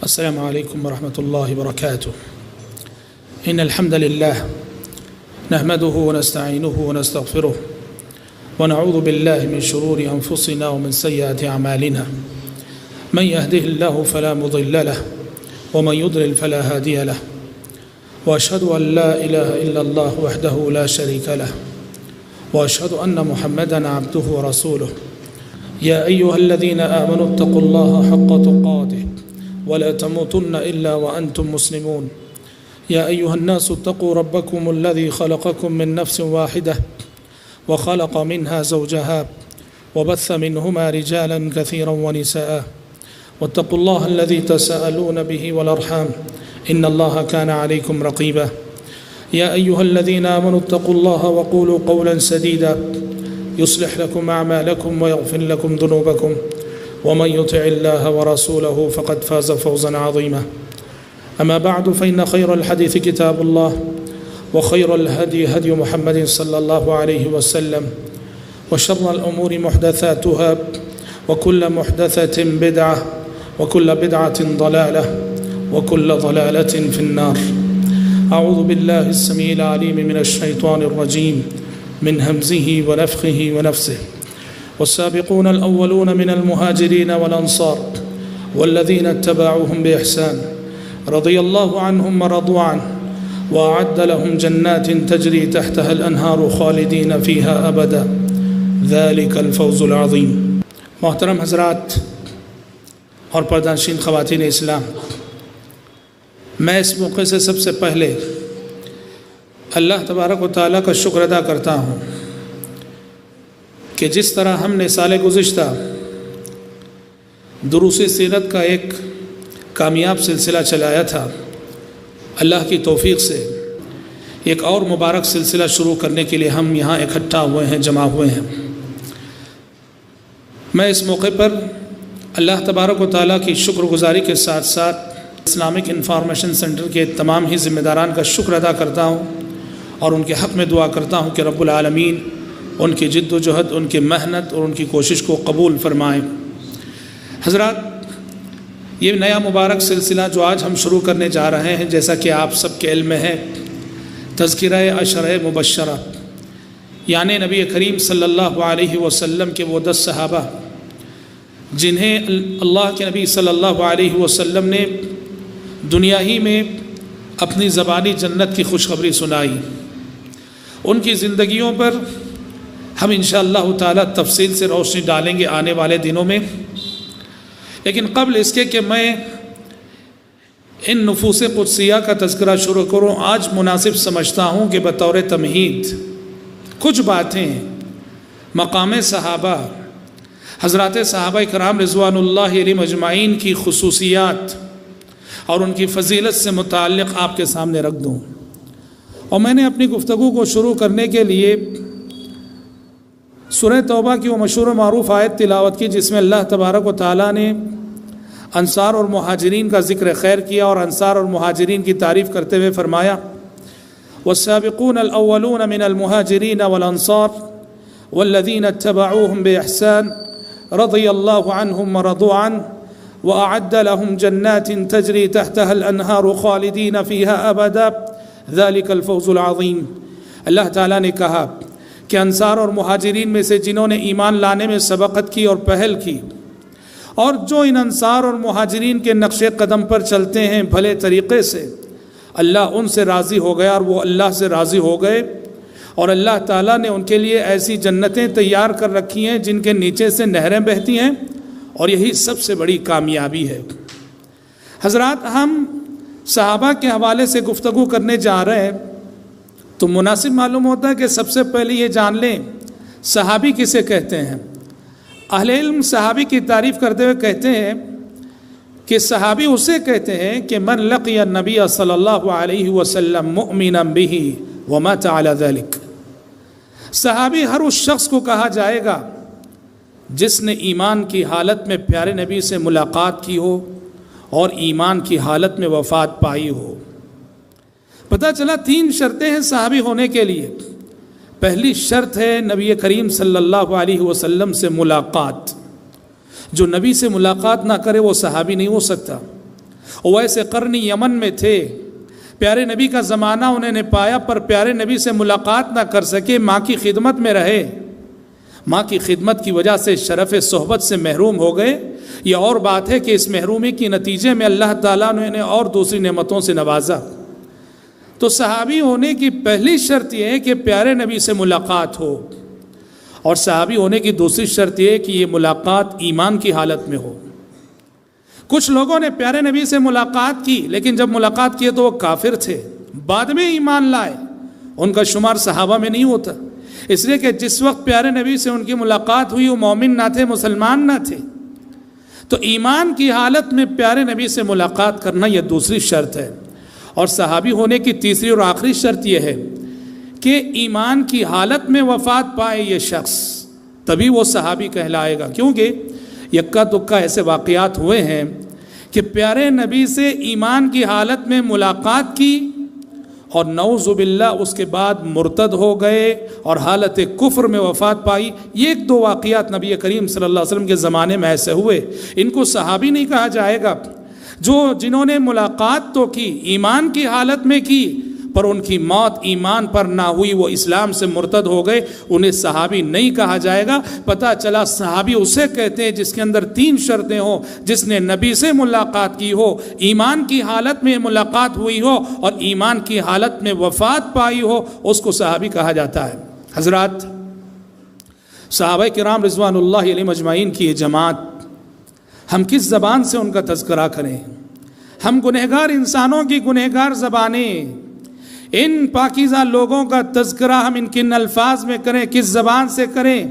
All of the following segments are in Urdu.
السلام عليكم ورحمة الله وبركاته. إن الحمد لله نحمده ونستعينه ونستغفره ونعوذ بالله من شرور أنفسنا ومن سيئات أعمالنا. من يهده الله فلا مضل له ومن يضلل فلا هادي له، وأشهد أن لا إله إلا الله وحده لا شريك له، وأشهد أن محمدًا عبده ورسوله. يا أيها الذين آمنوا اتقوا الله حق تقاته ولا تموتن إلا وأنتم مسلمون. يا أيها الناس اتقوا ربكم الذي خلقكم من نفس واحدة وخلق منها زوجها وبث منهما رجالا كثيرا ونساء، واتقوا الله الذي تساءلون به والأرحام إن الله كان عليكم رقيبا. يا أيها الذين آمنوا اتقوا الله وقولوا قولا سديدا يصلح لكم أعمالكم ويغفر لكم ذنوبكم، ومن يطع الله ورسوله فقد فاز فوزا عظيما. أما بعد، فإن خير الحديث كتاب الله، وخير الهدي هدي محمد صلى الله عليه وسلم، وشر الأمور محدثاتها، وكل محدثة بدعة، وكل بدعة ضلالة، وكل ضلالة في النار. أعوذ بالله السميع العليم من الشيطان الرجيم من همزه ونفخه ونفسه. والسابقون الأولون من المهاجرين والأنصار والذين اتبعوهم بإحسان رضي الله عنهم ورضوا عنه وأعد لهم جنات تجري تحتها الأنهار خالدين فيها أبدا ذلك الفوز العظيم. محترم حضرات اور پردانشین خواتین اسلام، میں اس موقع سے سب سے پہلے اللہ تبارک و تعالیٰ کا شکر ادا کرتا ہوں کہ جس طرح ہم نے سال گزشتہ دروس سیرت کا ایک کامیاب سلسلہ چلایا تھا، اللہ کی توفیق سے ایک اور مبارک سلسلہ شروع کرنے کے لیے ہم یہاں اکٹھا ہوئے ہیں، جمع ہوئے ہیں۔ میں اس موقع پر اللہ تبارک و تعالیٰ کی شکر گزاری کے ساتھ ساتھ اسلامک انفارمیشن سینٹر کے تمام ہی ذمہ داران کا شکر ادا کرتا ہوں اور ان کے حق میں دعا کرتا ہوں کہ رب العالمین ان کی جد و جہد، ان کی محنت اور ان کی کوشش کو قبول فرمائیں۔ حضرات، یہ نیا مبارک سلسلہ جو آج ہم شروع کرنے جا رہے ہیں، جیسا کہ آپ سب کے علم میں ہے، تذکرہ عشرہ مبشرہ، یعنی نبی کریم صلی اللہ علیہ وسلم کے وہ 10 صحابہ جنہیں اللہ کے نبی صلی اللہ علیہ وسلم نے دنیا ہی میں اپنی زبانی جنت کی خوشخبری سنائی۔ ان کی زندگیوں پر ہم انشاءاللہ تعالی تفصیل سے روشنی ڈالیں گے آنے والے دنوں میں، لیکن قبل اس کے کہ میں ان نفوس قدسیہ کا تذکرہ شروع کروں، آج مناسب سمجھتا ہوں کہ بطور تمہید کچھ باتیں مقام صحابہ، حضرات صحابہ کرام رضوان اللہ علیہم اجمعین کی خصوصیات اور ان کی فضیلت سے متعلق آپ کے سامنے رکھ دوں۔ اور میں نے اپنی گفتگو کو شروع کرنے کے لیے سورہ توبہ کی وہ مشہور و معروف آیت تلاوت کی جس میں اللہ تبارک و تعالیٰ نے انصار اور مہاجرین کا ذکر خیر کیا اور انصار اور مہاجرین کی تعریف کرتے ہوئے فرمایا والسابقون الاولون من المہاجرین والانصار والذین اتبعوهم بإحسان رضی اللہ عنہم ورضوا عنہ وأعد لهم جنات تجري تحتها الأنهار خالدين فيها أبدا ذلك الفوز العظیم۔ اللہ تعالیٰ نے کہا کہ انصار اور مہاجرین میں سے جنہوں نے ایمان لانے میں سبقت کی اور پہل کی، اور جو ان انصار اور مہاجرین کے نقش قدم پر چلتے ہیں بھلے طریقے سے، اللہ ان سے راضی ہو گیا اور وہ اللہ سے راضی ہو گئے، اور اللہ تعالیٰ نے ان کے لیے ایسی جنتیں تیار کر رکھی ہیں جن کے نیچے سے نہریں بہتی ہیں، اور یہی سب سے بڑی کامیابی ہے۔ حضرات، ہم صحابہ کے حوالے سے گفتگو کرنے جا رہے ہیں تو مناسب معلوم ہوتا ہے کہ سب سے پہلے یہ جان لیں صحابی کسے کہتے ہیں۔ اہل علم صحابی کی تعریف کرتے ہوئے کہتے ہیں کہ صحابی اسے کہتے ہیں کہ من لقی النبی صلی اللہ علیہ وسلم مؤمنا بہ ومات علی ذلک۔ صحابی ہر اس شخص کو کہا جائے گا جس نے ایمان کی حالت میں پیارے نبی سے ملاقات کی ہو اور ایمان کی حالت میں وفات پائی ہو۔ پتہ چلا 3 شرطیں ہیں صحابی ہونے کے لیے۔ پہلی شرط ہے نبی کریم صلی اللہ علیہ وسلم سے ملاقات۔ جو نبی سے ملاقات نہ کرے وہ صحابی نہیں ہو سکتا۔ ویسے قرنی یمن میں تھے، پیارے نبی کا زمانہ انہوں نے پایا پر پیارے نبی سے ملاقات نہ کر سکے، ماں کی خدمت میں رہے، ماں کی خدمت کی وجہ سے شرف صحبت سے محروم ہو گئے۔ یہ اور بات ہے کہ اس محرومی کے نتیجے میں اللہ تعالیٰ نے انہیں اور دوسری نعمتوں سے نوازا۔ تو صحابی ہونے کی پہلی شرط یہ ہے کہ پیارے نبی سے ملاقات ہو، اور صحابی ہونے کی دوسری شرط یہ ہے کہ یہ ملاقات ایمان کی حالت میں ہو۔ کچھ لوگوں نے پیارے نبی سے ملاقات کی، لیکن جب ملاقات کی تو وہ کافر تھے، بعد میں ایمان لائے، ان کا شمار صحابہ میں نہیں ہوتا، اس لیے کہ جس وقت پیارے نبی سے ان کی ملاقات ہوئی وہ مومن نہ تھے، مسلمان نہ تھے۔ تو ایمان کی حالت میں پیارے نبی سے ملاقات کرنا یہ دوسری شرط ہے۔ اور صحابی ہونے کی تیسری اور آخری شرط یہ ہے کہ ایمان کی حالت میں وفات پائے یہ شخص، تبھی وہ صحابی کہلائے گا، کیونکہ یکا دکا ایسے واقعات ہوئے ہیں کہ پیارے نبی سے ایمان کی حالت میں ملاقات کی اور نعوذ باللہ اس کے بعد مرتد ہو گئے اور حالت کفر میں وفات پائی۔ یہ ایک دو واقعات نبی کریم صلی اللہ علیہ وسلم کے زمانے میں ایسے ہوئے، ان کو صحابی نہیں کہا جائے گا۔ جنہوں نے ملاقات تو کی، ایمان کی حالت میں کی، پر ان کی موت ایمان پر نہ ہوئی، وہ اسلام سے مرتد ہو گئے، انہیں صحابی نہیں کہا جائے گا۔ پتہ چلا صحابی اسے کہتے ہیں جس کے اندر تین شرطیں ہوں، جس نے نبی سے ملاقات کی ہو، ایمان کی حالت میں ملاقات ہوئی ہو اور ایمان کی حالت میں وفات پائی ہو، اس کو صحابی کہا جاتا ہے۔ حضرات، صحابہ کرام رضوان اللہ علیہم اجمعین کی یہ جماعت، ہم کس زبان سے ان کا تذکرہ کریں؟ ہم گنہگار انسانوں کی گنہگار زبانیں، ان پاکیزہ لوگوں کا تذکرہ ہم ان کن الفاظ میں کریں، کس زبان سے کریں؟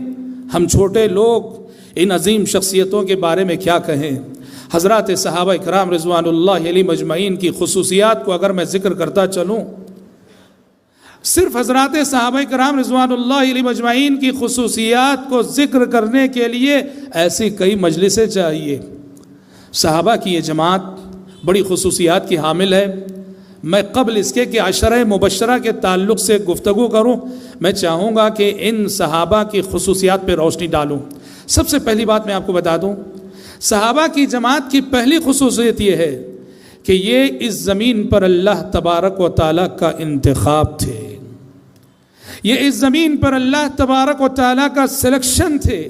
ہم چھوٹے لوگ ان عظیم شخصیتوں کے بارے میں کیا کہیں؟ حضرات صحابہ کرام رضوان اللہ علیہم اجمعین کی خصوصیات کو اگر میں ذکر کرتا چلوں، صرف حضرات صحابہ کرام رضوان اللہ علیہم اجمعین کی خصوصیات کو ذکر کرنے کے لیے ایسی کئی مجلسیں چاہیے۔ صحابہ کی یہ جماعت بڑی خصوصیات کی حامل ہے۔ میں قبل اس کے کہ عشرہ مبشرہ کے تعلق سے گفتگو کروں، میں چاہوں گا کہ ان صحابہ کی خصوصیات پہ روشنی ڈالوں۔ سب سے پہلی بات میں آپ کو بتا دوں، صحابہ کی جماعت کی پہلی خصوصیت یہ ہے کہ یہ اس زمین پر اللہ تبارک و تعالیٰ کا انتخاب تھے، یہ اس زمین پر اللہ تبارک و تعالیٰ کا سلیکشن تھے۔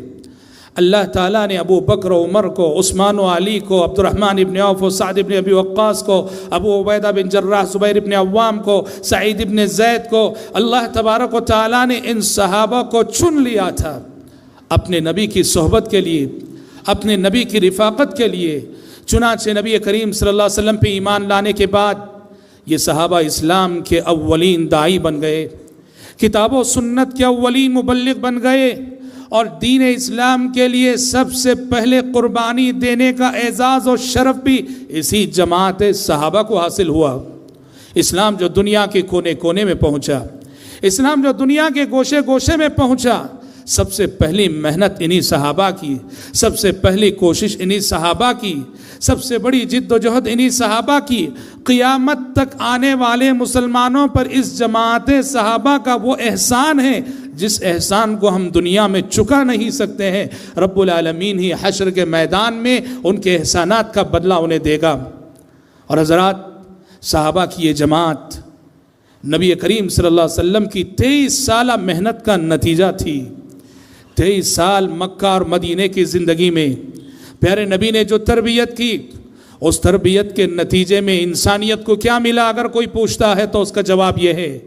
اللہ تعالیٰ نے ابو بکر و عمر کو، عثمان و علی کو، عبد الرحمن ابن عوف و سعد ابن ابی وقاص کو، ابو عبیدہ بن جراح، زبیر ابن عوام کو، سعید ابن زید کو، اللہ تبارک و تعالیٰ نے ان صحابہ کو چن لیا تھا اپنے نبی کی صحبت کے لیے، اپنے نبی کی رفاقت کے لیے۔ چنانچہ نبی کریم صلی اللہ علیہ وسلم پہ ایمان لانے کے بعد یہ صحابہ اسلام کے اولین داعی بن گئے، کتاب و سنت کے اولین مبلغ بن گئے، اور دین اسلام کے لیے سب سے پہلے قربانی دینے کا اعزاز و شرف بھی اسی جماعت صحابہ کو حاصل ہوا۔ اسلام جو دنیا کے کونے کونے میں پہنچا، اسلام جو دنیا کے گوشے گوشے میں پہنچا، سب سے پہلی محنت انہی صحابہ کی، سب سے پہلی کوشش انہی صحابہ کی، سب سے بڑی جد و جہد انہی صحابہ کی۔ قیامت تک آنے والے مسلمانوں پر اس جماعت صحابہ کا وہ احسان ہے جس احسان کو ہم دنیا میں چکا نہیں سکتے ہیں۔ رب العالمین ہی حشر کے میدان میں ان کے احسانات کا بدلہ انہیں دے گا۔ اور حضرات، صحابہ کی یہ جماعت نبی کریم صلی اللہ علیہ وسلم کی 23 سالہ محنت کا نتیجہ تھی۔ 23 سال مکہ اور مدینے کی زندگی میں پیارے نبی نے جو تربیت کی، اس تربیت کے نتیجے میں انسانیت کو کیا ملا؟ اگر کوئی پوچھتا ہے تو اس کا جواب یہ ہے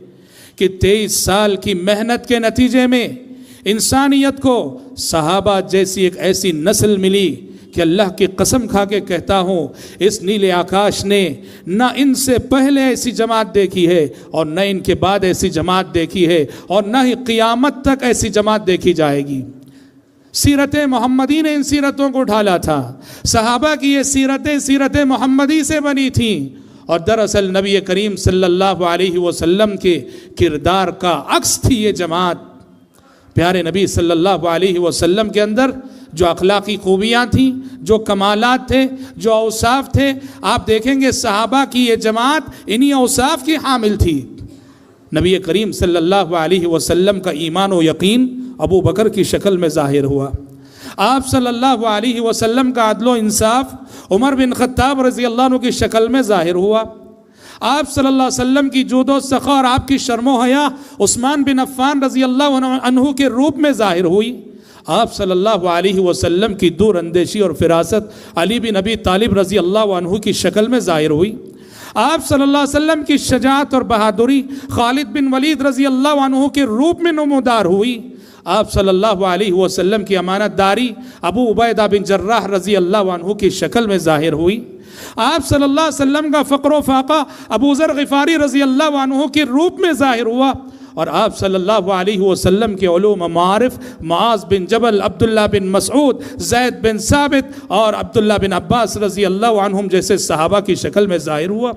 کہ 23 سال کی محنت کے نتیجے میں انسانیت کو صحابہ جیسی ایک ایسی نسل ملی کہ اللہ کی قسم کھا کے کہتا ہوں، اس نیلے آکاش نے نہ ان سے پہلے ایسی جماعت دیکھی ہے اور نہ ان کے بعد ایسی جماعت دیکھی ہے، اور نہ ہی قیامت تک ایسی جماعت دیکھی جائے گی۔ سیرت محمدی نے ان سیرتوں کو ڈھالا تھا، صحابہ کی یہ سیرتیں سیرت محمدی سے بنی تھیں، اور دراصل نبی کریم صلی اللہ علیہ وسلم کے کردار کا عکس تھی یہ جماعت۔ پیارے نبی صلی اللہ علیہ وسلم کے اندر جو اخلاقی خوبیاں تھیں، جو کمالات تھے، جو اوصاف تھے، آپ دیکھیں گے صحابہ کی یہ جماعت انہی اوصاف کی حامل تھی۔ نبی کریم صلی اللہ علیہ وسلم کا ایمان و یقین ابو بکر کی شکل میں ظاہر ہوا۔ آپ صلی اللہ علیہ وسلم کا عدل و انصاف عمر بن خطاب رضی اللہ عنہ کی شکل میں ظاہر ہوا. آپ صلی اللہ علیہ وسلم کی جود و سخا اور آپ کی شرم و حیا عثمان بن عفان رضی اللہ عنہ کے روپ میں ظاہر ہوئی. آپ صلی اللہ علیہ وسلم کی دور اندیشی اور فراست علی بن ابی طالب رضی اللہ عنہ کی شکل میں ظاہر ہوئی. آپ صلی اللہ علیہ وسلم کی شجاعت اور بہادری خالد بن ولید رضی اللہ عنہ کے روپ میں نمودار ہوئی. آپ صلی اللہ علیہ وسلم کی امانت داری ابو عبیدہ بن جراح رضی اللہ عنہ کی شکل میں ظاہر ہوئی. آپ صلی اللہ علیہ وسلم کا فقر و فاقہ ابو ذر غفاری رضی اللہ عنہ کے روپ میں ظاہر ہوا. اور آپ صلی اللہ علیہ وسلم کے علوم و معارف معاذ بن جبل، عبداللہ بن مسعود، زید بن ثابت اور عبداللہ بن عباس رضی اللہ عنہم جیسے صحابہ کی شکل میں ظاہر ہوا.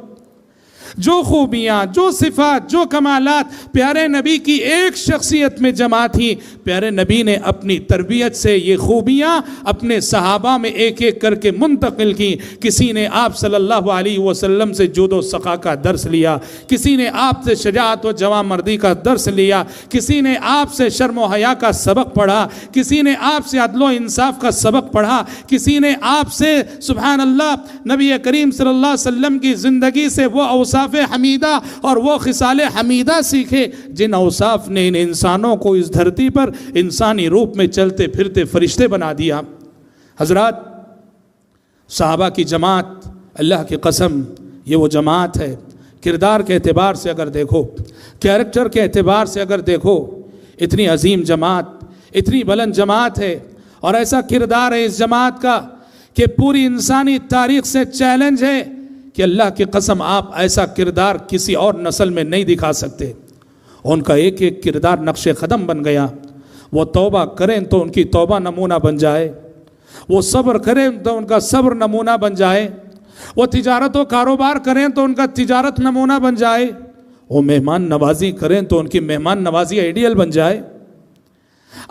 جو خوبیاں، جو صفات، جو کمالات پیارے نبی کی ایک شخصیت میں جمع تھی، پیارے نبی نے اپنی تربیت سے یہ خوبیاں اپنے صحابہ میں ایک ایک کر کے منتقل کی. کسی نے آپ صلی اللہ علیہ وسلم سے جود و سخا کا درس لیا، کسی نے آپ سے شجاعت و جواں مردی کا درس لیا، کسی نے آپ سے شرم و حیا کا سبق پڑھا، کسی نے آپ سے عدل و انصاف کا سبق پڑھا، کسی نے آپ سے سبحان اللہ نبی کریم صلی اللہ علیہ وسلم کی زندگی سے وہ اوصاف حمیدہ اور وہ خصال حمیدہ سیکھے جن اوصاف نے ان انسانوں کو اس دھرتی پر انسانی روپ میں چلتے پھرتے فرشتے بنا دیا. حضرات، صحابہ کی جماعت اللہ کی قسم یہ وہ جماعت ہے، کردار کے اعتبار سے اگر دیکھو، کیریکٹر کے اعتبار سے اگر دیکھو، اتنی عظیم جماعت، اتنی بلند جماعت ہے اور ایسا کردار ہے اس جماعت کا کہ پوری انسانی تاریخ سے چیلنج ہے کہ اللہ کی قسم آپ ایسا کردار کسی اور نسل میں نہیں دکھا سکتے. ان کا ایک ایک کردار نقش قدم بن گیا. وہ توبہ کریں تو ان کی توبہ نمونہ بن جائے، وہ صبر کریں تو ان کا صبر نمونہ بن جائے، وہ تجارت و کاروبار کریں تو ان کا تجارت نمونہ بن جائے، وہ مہمان نوازی کریں تو ان کی مہمان نوازی آئیڈیل بن جائے.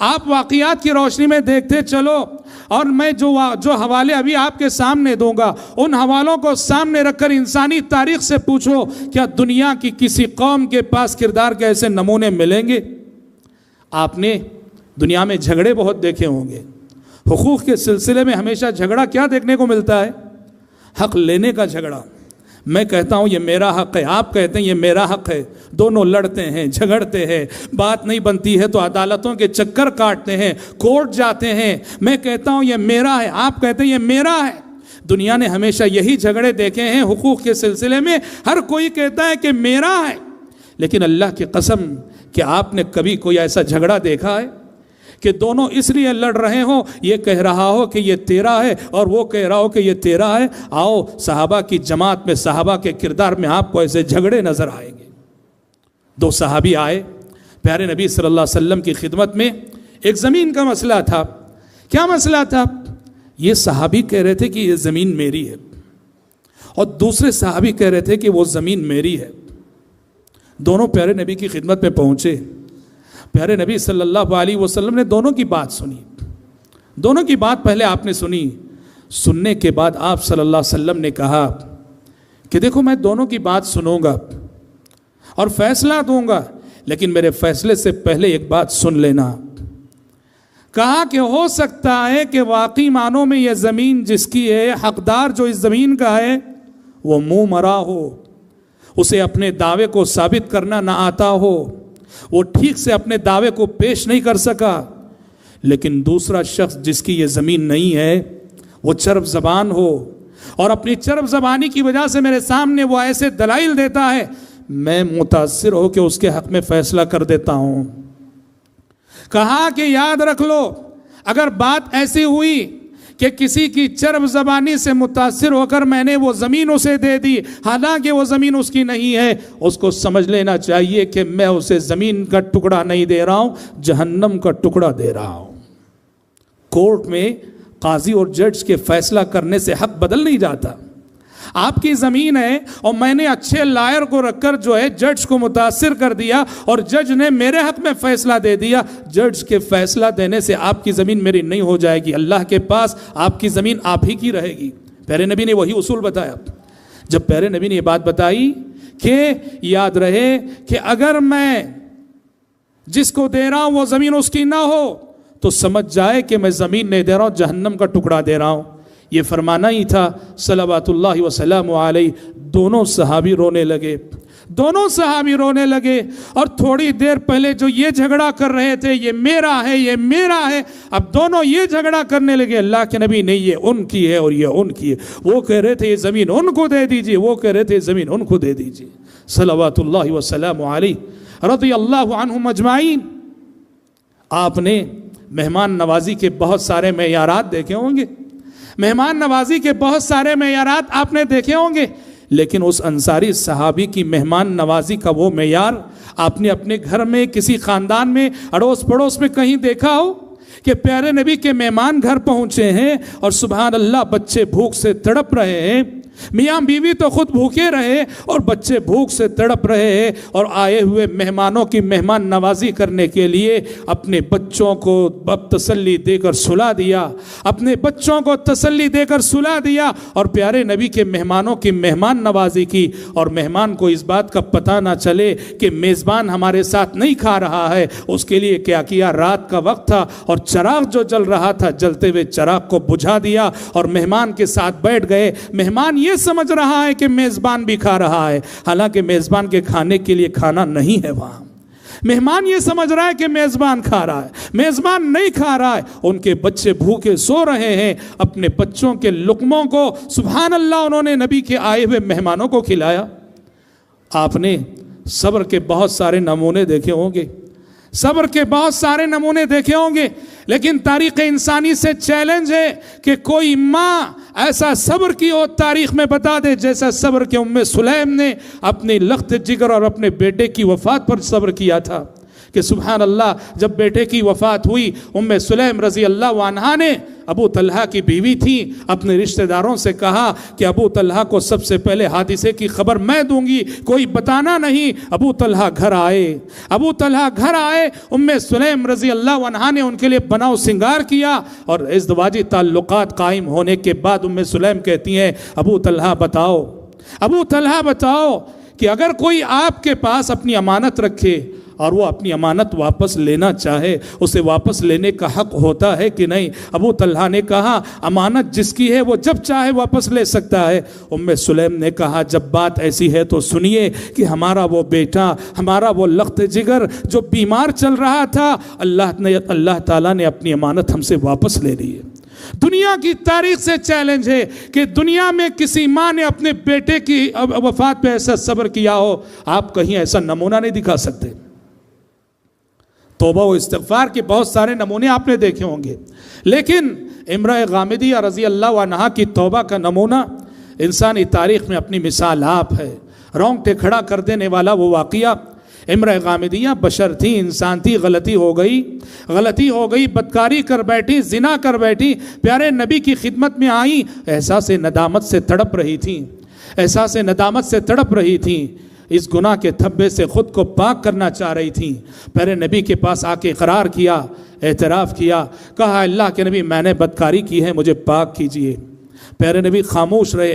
آپ واقعات کی روشنی میں دیکھتے چلو، اور میں جو حوالے ابھی آپ کے سامنے دوں گا ان حوالوں کو سامنے رکھ کر انسانی تاریخ سے پوچھو کیا دنیا کی کسی قوم کے پاس کردار کے ایسے نمونے ملیں گے؟ آپ نے دنیا میں جھگڑے بہت دیکھے ہوں گے. حقوق کے سلسلے میں ہمیشہ جھگڑا کیا دیکھنے کو ملتا ہے؟ حق لینے کا جھگڑا. میں کہتا ہوں یہ میرا حق ہے، آپ کہتے ہیں یہ میرا حق ہے، دونوں لڑتے ہیں، جھگڑتے ہیں، بات نہیں بنتی ہے تو عدالتوں کے چکر کاٹتے ہیں، کورٹ جاتے ہیں. میں کہتا ہوں یہ میرا ہے، آپ کہتے ہیں یہ میرا ہے. دنیا نے ہمیشہ یہی جھگڑے دیکھے ہیں حقوق کے سلسلے میں. ہر کوئی کہتا ہے کہ میرا ہے، لیکن اللہ کی قسم کہ آپ نے کبھی کوئی ایسا جھگڑا دیکھا ہے کہ دونوں اس لیے لڑ رہے ہوں، یہ کہہ رہا ہو کہ یہ تیرا ہے اور وہ کہہ رہا ہو کہ یہ تیرا ہے؟ آؤ صحابہ کی جماعت میں، صحابہ کے کردار میں آپ کو ایسے جھگڑے نظر آئیں گے. دو صحابی آئے پیارے نبی صلی اللہ علیہ وسلم کی خدمت میں. ایک زمین کا مسئلہ تھا. کیا مسئلہ تھا؟ یہ صحابی کہہ رہے تھے کہ یہ زمین میری ہے، اور دوسرے صحابی کہہ رہے تھے کہ وہ زمین میری ہے. دونوں پیارے نبی کی خدمت میں پہنچے. پیارے نبی صلی اللہ علیہ وسلم نے دونوں کی بات سنی. دونوں کی بات پہلے آپ نے سنی. سننے کے بعد آپ صلی اللہ علیہ وسلم نے کہا کہ دیکھو میں دونوں کی بات سنوں گا اور فیصلہ دوں گا، لیکن میرے فیصلے سے پہلے ایک بات سن لینا. کہا کہ ہو سکتا ہے کہ واقعی معنوں میں یہ زمین جس کی ہے، حقدار جو اس زمین کا ہے وہ منہ مرا ہو، اسے اپنے دعوے کو ثابت کرنا نہ آتا ہو، وہ ٹھیک سے اپنے دعوے کو پیش نہیں کر سکا. لیکن دوسرا شخص جس کی یہ زمین نہیں ہے وہ چرب زبان ہو، اور اپنی چرب زبانی کی وجہ سے میرے سامنے وہ ایسے دلائل دیتا ہے، میں متاثر ہو کے اس کے حق میں فیصلہ کر دیتا ہوں. کہا کہ یاد رکھ لو، اگر بات ایسی ہوئی کہ کسی کی چرب زبانی سے متاثر ہو کر میں نے وہ زمین اسے دے دی، حالانکہ وہ زمین اس کی نہیں ہے، اس کو سمجھ لینا چاہیے کہ میں اسے زمین کا ٹکڑا نہیں دے رہا ہوں، جہنم کا ٹکڑا دے رہا ہوں. کورٹ میں قاضی اور جج کے فیصلہ کرنے سے حق بدل نہیں جاتا. آپ کی زمین ہے اور میں نے اچھے لائر کو رکھ کر جو ہے جج کو متاثر کر دیا اور جج نے میرے حق میں فیصلہ دے دیا. جج کے فیصلہ دینے سے آپ کی زمین میری نہیں ہو جائے گی، اللہ کے پاس آپ کی زمین آپ ہی کی رہے گی. پیارے نبی نے وہی اصول بتایا. جب پیارے نبی نے یہ بات بتائی کہ یاد رہے کہ اگر میں جس کو دے رہا ہوں وہ زمین اس کی نہ ہو تو سمجھ جائے کہ میں زمین نہیں دے رہا ہوں، جہنم کا ٹکڑا دے رہا ہوں۔ یہ فرمانا ہی تھا صلوات اللہ وسلام علیہ۔ دونوں صحابی رونے لگے، دونوں صحابی رونے لگے، اور تھوڑی دیر پہلے جو یہ جھگڑا کر رہے تھے، یہ میرا ہے یہ میرا ہے، اب دونوں یہ جھگڑا کرنے لگے۔ اللہ کے نبی نہیں، یہ ان کی ہے اور یہ ان کی ہے۔ وہ کہہ رہے تھے یہ زمین ان کو دے دیجیے، وہ کہہ رہے تھے زمین ان کو دے دیجیے۔ صلوات اللہ وسلام علیہ رضی اللہ عنہم اجمعین۔ آپ نے مہمان نوازی کے بہت سارے معیارات دیکھے ہوں گے، مہمان نوازی کے بہت سارے معیارات آپ نے دیکھے ہوں گے، لیکن اس انصاری صحابی کی مہمان نوازی کا وہ معیار آپ نے اپنے گھر میں، کسی خاندان میں، اڑوس پڑوس میں کہیں دیکھا ہو کہ پیارے نبی کے مہمان گھر پہنچے ہیں اور سبحان اللہ بچے بھوک سے تڑپ رہے ہیں، میاں بیوی تو خود بھوکے رہے اور بچے بھوک سے تڑپ رہے ہیں، اور آئے ہوئے مہمانوں کی مہمان نوازی کرنے کے لیے اپنے بچوں کو تسلی دے کر سلا دیا، اپنے بچوں کو تسلی دے کر سلا دیا، اور پیارے نبی کے مہمانوں کی مہمان نوازی کی۔ اور مہمان کو اس بات کا پتہ نہ چلے کہ میزبان ہمارے ساتھ نہیں کھا رہا ہے، اس کے لیے کیا کیا، رات کا وقت تھا اور چراغ جو جل رہا تھا، جلتے ہوئے چراغ کو بجھا دیا اور مہمان کے ساتھ بیٹھ گئے۔ مہمان یہ سمجھ رہا ہے کہ میزبان بھی کھا رہا ہے، حالانکہ میزبان کے کھانے کے لیے کھانا نہیں ہے وہاں۔ مہمان یہ سمجھ رہا ہے کہ میزبان کھا رہا ہے، میزبان نہیں کھا رہا ہے۔ ان کے بچے بھوکے سو رہے ہیں، اپنے بچوں کے لقموں کو سبحان اللہ انہوں نے نبی کے آئے ہوئے مہمانوں کو کھلایا۔ آپ نے صبر کے بہت سارے نمونے دیکھے ہوں گے، صبر کے بہت سارے نمونے دیکھے ہوں گے، لیکن تاریخ انسانی سے چیلنج ہے کہ کوئی ماں ایسا صبر کی ہو تاریخ میں بتا دے جیسا صبر کے ام سلیم نے اپنی لخت جگر اور اپنے بیٹے کی وفات پر صبر کیا تھا۔ کہ سبحان اللہ جب بیٹے کی وفات ہوئی، ام سلیم رضی اللہ عنہا نے، ابو طلحہ کی بیوی تھی، اپنے رشتہ داروں سے کہا کہ ابو طلحہ کو سب سے پہلے حادثے کی خبر میں دوں گی، کوئی بتانا نہیں۔ ابو طلحہ گھر آئے، ابو طلحہ گھر آئے، ام سلیم رضی اللہ عنہا نے ان کے لیے بناؤ سنگار کیا، اور ازدواجی تعلقات قائم ہونے کے بعد ام سلیم کہتی ہیں ابو طلحہ بتاؤ، ابو طلحہ بتاؤ کہ اگر کوئی آپ کے پاس اپنی امانت رکھے اور وہ اپنی امانت واپس لینا چاہے، اسے واپس لینے کا حق ہوتا ہے کہ نہیں؟ ابو طلحہ نے کہا امانت جس کی ہے وہ جب چاہے واپس لے سکتا ہے۔ ام سلیم نے کہا جب بات ایسی ہے تو سنیے کہ ہمارا وہ بیٹا، ہمارا وہ لخت جگر جو بیمار چل رہا تھا، اللہ تعالیٰ نے اپنی امانت ہم سے واپس لے لی ہے۔ دنیا کی تاریخ سے چیلنج ہے کہ دنیا میں کسی ماں نے اپنے بیٹے کی وفات پہ ایسا صبر کیا ہو، آپ کہیں ایسا نمونہ نہیں دکھا سکتے۔ توبہ و استغفار کے بہت سارے نمونے آپ نے دیکھے ہوں گے، لیکن امرأ غامدیہ رضی اللہ عنہا کی توبہ کا نمونہ انسانی تاریخ میں اپنی مثال آپ ہے۔ رونگٹے کھڑا کر دینے والا وہ واقعہ، امرأ غامدیہ بشر تھی، انسان تھی، غلطی ہو گئی، بدکاری کر بیٹھی، زنا کر بیٹھی، پیارے نبی کی خدمت میں آئی، احساس ندامت سے تڑپ رہی تھی، اس گناہ کے تھبے سے خود کو پاک کرنا چاہ رہی تھی۔ پیارے نبی کے پاس آ کے اقرار کیا، اعتراف کیا، کہا اللہ کے نبی میں نے بدکاری کی ہے، مجھے پاک کیجئے۔ پیارے نبی خاموش رہے،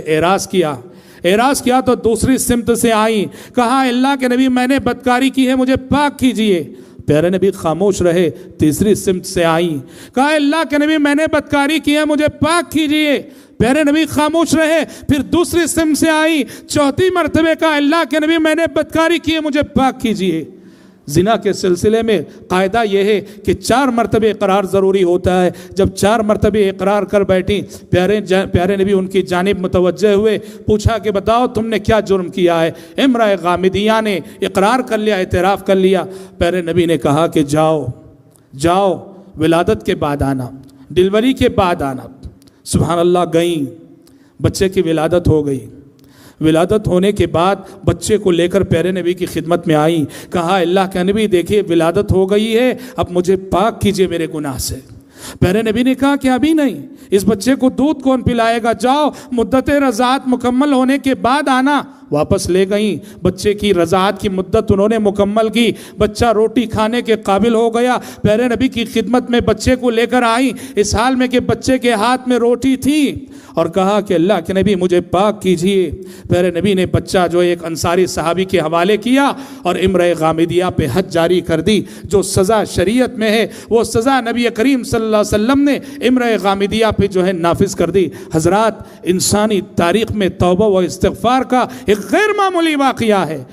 اعراض کیا تو دوسری سمت سے آئی، کہا اللہ کے نبی میں نے بدکاری کی ہے، مجھے پاک کیجئے۔ پیارے نبی خاموش رہے، تیسری سمت سے آئی، کہا اللہ کے نبی میں نے بدکاری کی ہے، مجھے پاک کیجئے۔ پیارے نبی خاموش رہے، پھر دوسری سمت سے آئی، چوتھی مرتبہ کہا اللہ کے نبی میں نے بدکاری کی ہے، مجھے پاک کیجئے۔ زنا کے سلسلے میں قاعدہ یہ ہے کہ 4 مرتبہ اقرار ضروری ہوتا ہے۔ جب 4 مرتبہ اقرار کر بیٹھی، پیارے نبی ان کی جانب متوجہ ہوئے، پوچھا کہ بتاؤ تم نے کیا جرم کیا ہے؟ امرأ غامدیہ نے اقرار کر لیا، اعتراف کر لیا۔ پیارے نبی نے کہا کہ جاؤ ولادت کے بعد آنا، ڈیلیوری کے بعد آنا۔ سبحان اللہ، گئیں، بچے کی ولادت ہو گئی۔ ولادت ہونے کے بعد بچے کو لے کر پیارے نبی کی خدمت میں آئی، کہا اللہ کے نبی دیکھیے ولادت ہو گئی ہے، اب مجھے پاک کیجئے میرے گناہ سے۔ پیارے نبی نے کہا کہ ابھی نہیں، اس بچے کو دودھ کون پلائے گا، جاؤ مدت رضاعت مکمل ہونے کے بعد آنا۔ واپس لے گئیں، بچے کی رضاعت کی مدت انہوں نے مکمل کی، بچہ روٹی کھانے کے قابل ہو گیا، پیارے نبی کی خدمت میں بچے کو لے کر آئیں، اس حال میں کہ بچے کے ہاتھ میں روٹی تھی، اور کہا کہ اللہ کے نبی مجھے پاک کیجئے۔ پیارے نبی نے بچہ جو ایک انصاری صحابی کے حوالے کیا اور امرأ غامدیہ پہ حد جاری کر دی۔ جو سزا شریعت میں ہے وہ سزا نبی کریم صلی اللہ علیہ وسلم نے امرأ غامدیہ پہ جو ہے نافذ کر دی۔ حضرات، انسانی تاریخ میں توبہ و استغفار کا ایک غیر معمولی واقعہ ہے۔